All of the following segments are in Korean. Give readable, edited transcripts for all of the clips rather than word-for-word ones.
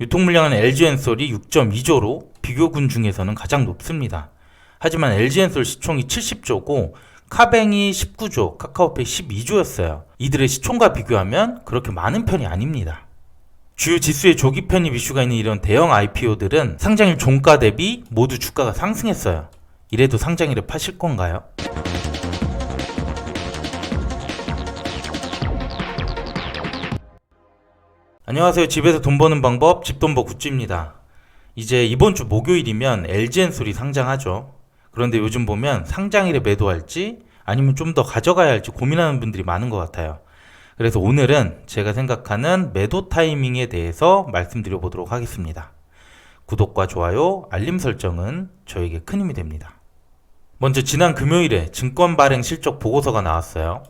유통물량은 LG엔솔이 6.2조로 비교군 중에서는 가장 높습니다. 하지만 LG엔솔 시총이 70조고 카뱅이 19조, 카카오페이 12조였어요. 이들의 시총과 비교하면 그렇게 많은 편이 아닙니다. 주요 지수의 조기 편입 이슈가 있는 이런 대형 IPO들은 상장일 종가 대비 모두 주가가 상승했어요. 이래도 상장일에 파실 건가요? 안녕하세요. 집에서 돈 버는 방법 집돈버 굿즈입니다. 이제 이번 주 목요일이면 LG엔솔이 상장하죠. 그런데 요즘 보면 상장일에 매도할지 아니면 좀 더 가져가야 할지 고민하는 분들이 많은 것 같아요. 그래서 오늘은 제가 생각하는 매도 타이밍에 대해서 말씀드려 보도록 하겠습니다. 구독과 좋아요, 알림 설정은 저에게 큰 힘이 됩니다. 먼저 지난 금요일에 증권 발행 실적 보고서가 나왔어요.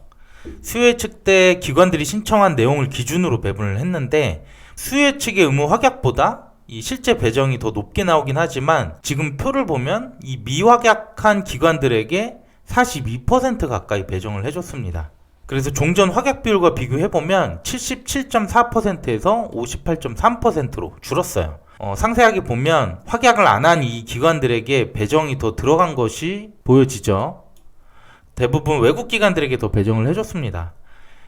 수혜 측 때 기관들이 신청한 내용을 기준으로 배분을 했는데 수혜 측의 의무 확약보다 이 실제 배정이 더 높게 나오긴 하지만 지금 표를 보면 이 미확약한 기관들에게 42% 가까이 배정을 해줬습니다. 그래서 종전 확약 비율과 비교해보면 77.4%에서 58.3%로 줄었어요. 상세하게 보면 확약을 안 한 이 기관들에게 배정이 더 들어간 것이 보여지죠. 대부분 외국 기관들에게 더 배정을 해줬습니다.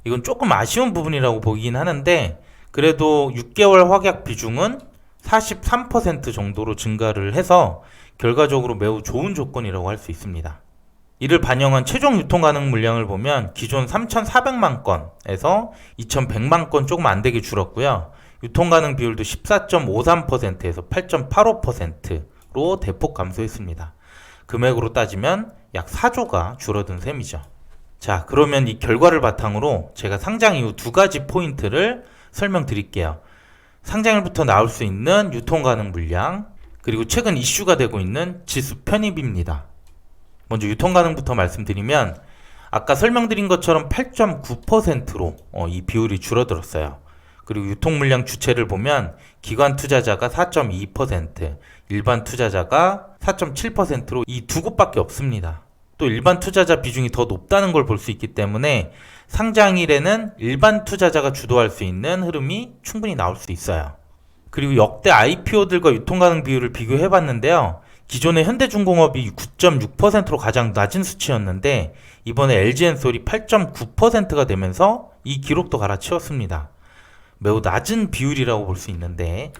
이건 조금 아쉬운 부분이라고 보이긴 하는데 그래도 6개월 확약 비중은 43% 정도로 증가를 해서 결과적으로 매우 좋은 조건이라고 할 수 있습니다. 이를 반영한 최종 유통 가능 물량을 보면 기존 3,400만 건에서 2,100만 건 조금 안 되게 줄었고요. 유통 가능 비율도 14.53%에서 8.85%로 대폭 감소했습니다. 금액으로 따지면 약 4조가 줄어든 셈이죠. 자, 그러면 이 결과를 바탕으로 제가 상장 이후 두 가지 포인트를 설명드릴게요. 상장일부터 나올 수 있는 유통 가능 물량, 그리고 최근 이슈가 되고 있는 지수 편입입니다. 먼저 유통 가능부터 말씀드리면 아까 설명드린 것처럼 8.9%로 이 비율이 줄어들었어요. 그리고 유통 물량 주체를 보면 기관 투자자가 4.2%, 일반 투자자가 4.7%로 이 두 곳밖에 없습니다. 또 일반 투자자 비중이 더 높다는 걸 볼 수 있기 때문에 상장일에는 일반 투자자가 주도할 수 있는 흐름이 충분히 나올 수 있어요. 그리고 역대 IPO들과 유통 가능 비율을 비교해 봤는데요. 기존의 현대중공업이 9.6%로 가장 낮은 수치였는데 이번에 LG엔솔이 8.9%가 되면서 이 기록도 갈아치웠습니다. 매우 낮은 비율이라고 볼 수 있는데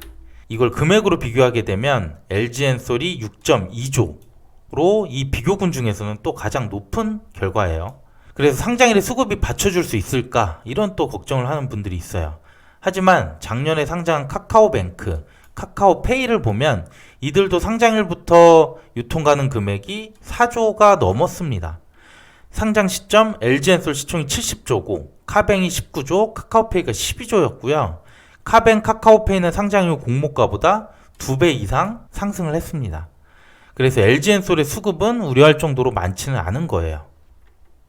이걸 금액으로 비교하게 되면 LG엔솔이 6.2조로 이 비교군 중에서는 또 가장 높은 결과예요. 그래서 상장일에 수급이 받쳐줄 수 있을까 이런 또 걱정을 하는 분들이 있어요. 하지만 작년에 상장한 카카오뱅크, 카카오페이를 보면 이들도 상장일부터 유통 가능 금액이 4조가 넘었습니다. 상장 시점 LG엔솔 시총이 70조고 카뱅이 19조, 카카오페이가 12조였고요. 카뱅, 카카오페이는 상장 이후 공모가보다 2배 이상 상승을 했습니다. 그래서 LG엔솔의 수급은 우려할 정도로 많지는 않은 거예요.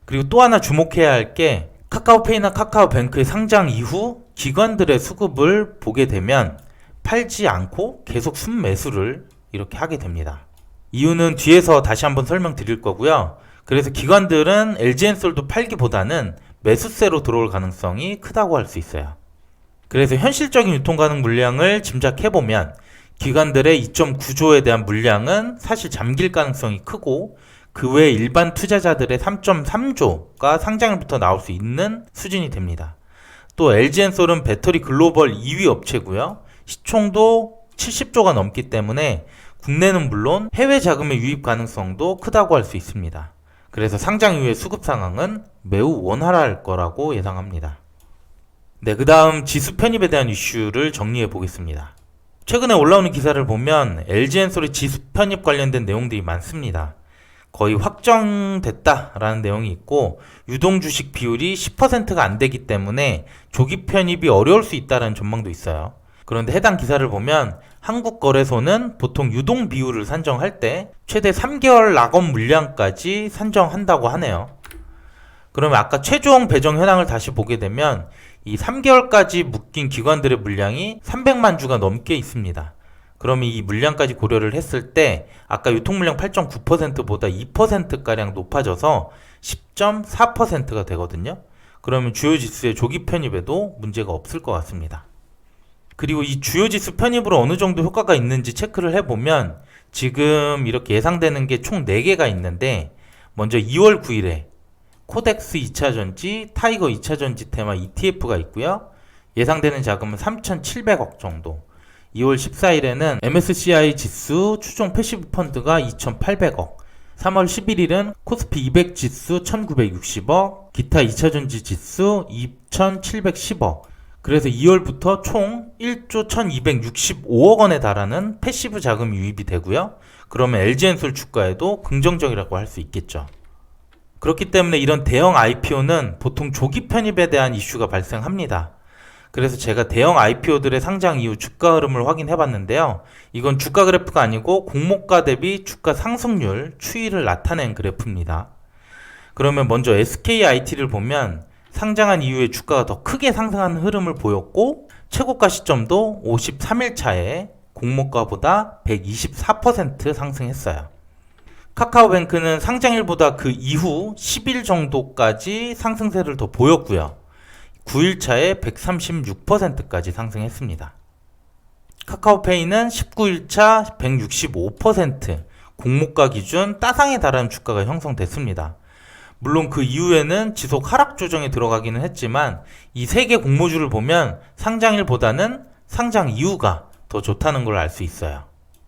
그리고 또 하나 주목해야 할 게 카카오페이나 카카오뱅크의 상장 이후 기관들의 수급을 보게 되면 팔지 않고 계속 순매수를 이렇게 하게 됩니다. 이유는 뒤에서 다시 한번 설명드릴 거고요. 그래서 기관들은 LG엔솔도 팔기보다는 매수세로 들어올 가능성이 크다고 할 수 있어요. 그래서 현실적인 유통 가능 물량을 짐작해보면 기관들의 2.9조에 대한 물량은 사실 잠길 가능성이 크고 그 외에 일반 투자자들의 3.3조가 상장일부터 나올 수 있는 수준이 됩니다. 또 LG엔솔은 배터리 글로벌 2위 업체고요. 시총도 70조가 넘기 때문에 국내는 물론 해외 자금의 유입 가능성도 크다고 할 수 있습니다. 그래서 상장 이후의 수급 상황은 매우 원활할 거라고 예상합니다. 네, 그 다음 지수 편입에 대한 이슈를 정리해 보겠습니다. 최근에 올라오는 기사를 보면 LG엔솔의 지수 편입 관련된 내용들이 많습니다. 거의 확정됐다라는 내용이 있고 유동주식 비율이 10%가 안 되기 때문에 조기 편입이 어려울 수 있다는 전망도 있어요. 그런데 해당 기사를 보면 한국거래소는 보통 유동 비율을 산정할 때 최대 3개월 락업 물량까지 산정한다고 하네요. 그러면 아까 최종 배정 현황을 다시 보게 되면 이 3개월까지 묶인 기관들의 물량이 300만 주가 넘게 있습니다. 그러면 이 물량까지 고려를 했을 때 아까 유통 물량 8.9%보다 2%가량 높아져서 10.4%가 되거든요. 그러면 주요 지수의 조기 편입에도 문제가 없을 것 같습니다. 그리고 이 주요 지수 편입으로 어느 정도 효과가 있는지 체크를 해보면 지금 이렇게 예상되는 게 총 4개가 있는데, 먼저 2월 9일에 코덱스 2차전지, 타이거 2차전지 테마 ETF가 있고요. 예상되는 자금은 3,700억 정도. 2월 14일에는 MSCI 지수 추종 패시브 펀드가 2,800억. 3월 11일은 코스피 200 지수 1,960억, 기타 2차전지 지수 2,710억. 그래서 2월부터 총 1조 1,265억 원에 달하는 패시브 자금 유입이 되고요. 그러면 LG엔솔 주가에도 긍정적이라고 할 수 있겠죠. 그렇기 때문에 이런 대형 IPO는 보통 조기 편입에 대한 이슈가 발생합니다. 그래서 제가 대형 IPO들의 상장 이후 주가 흐름을 확인해 봤는데요. 이건 주가 그래프가 아니고 공모가 대비 주가 상승률 추이를 나타낸 그래프입니다. 그러면 먼저 SKIT를 보면 상장한 이후에 주가가 더 크게 상승하는 흐름을 보였고, 최고가 시점도 53일 차에 공모가보다 124% 상승했어요. 카카오뱅크는 상장일보다 그 이후 10일 정도까지 상승세를 더 보였고요. 9일차에 136%까지 상승했습니다. 카카오페이는 19일차 165%, 공모가 기준 따상에 달하는 주가가 형성됐습니다. 물론 그 이후에는 지속 하락 조정에 들어가기는 했지만 이 3개 공모주를 보면 상장일보다는 상장 이후가 더 좋다는 걸 알 수 있어요.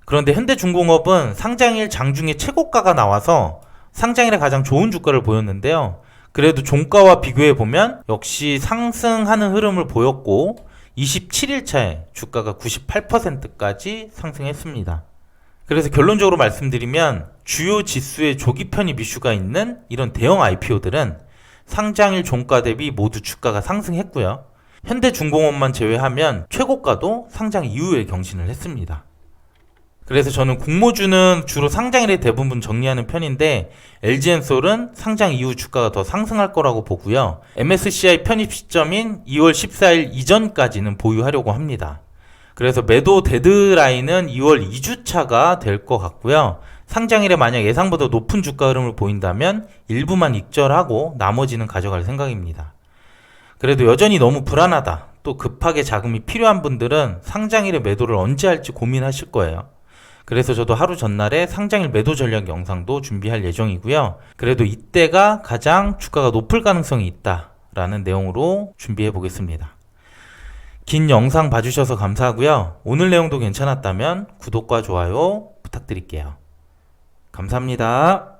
그런데 현대중공업은 상장일 장중에 최고가가 나와서 상장일에 가장 좋은 주가를 보였는데요. 그래도 종가와 비교해보면 역시 상승하는 흐름을 보였고 27일차에 주가가 98%까지 상승했습니다. 그래서 결론적으로 말씀드리면 주요 지수의 조기 편입 이슈가 있는 이런 대형 IPO들은 상장일 종가 대비 모두 주가가 상승했고요. 현대중공업만 제외하면 최고가도 상장 이후에 경신을 했습니다. 그래서 저는 공모주는 주로 상장일에 대부분 정리하는 편인데 LG엔솔은 상장 이후 주가가 더 상승할 거라고 보고요. MSCI 편입 시점인 2월 14일 이전까지는 보유하려고 합니다. 그래서 매도 데드라인은 2월 2주차가 될 것 같고요. 상장일에 만약 예상보다 높은 주가 흐름을 보인다면 일부만 익절하고 나머지는 가져갈 생각입니다. 그래도 여전히 너무 불안하다, 또 급하게 자금이 필요한 분들은 상장일에 매도를 언제 할지 고민하실 거예요. 그래서 저도 하루 전날에 상장일 매도 전략 영상도 준비할 예정이고요. 그래도 이때가 가장 주가가 높을 가능성이 있다라는 내용으로 준비해 보겠습니다. 긴 영상 봐주셔서 감사하고요. 오늘 내용도 괜찮았다면 구독과 좋아요 부탁드릴게요. 감사합니다.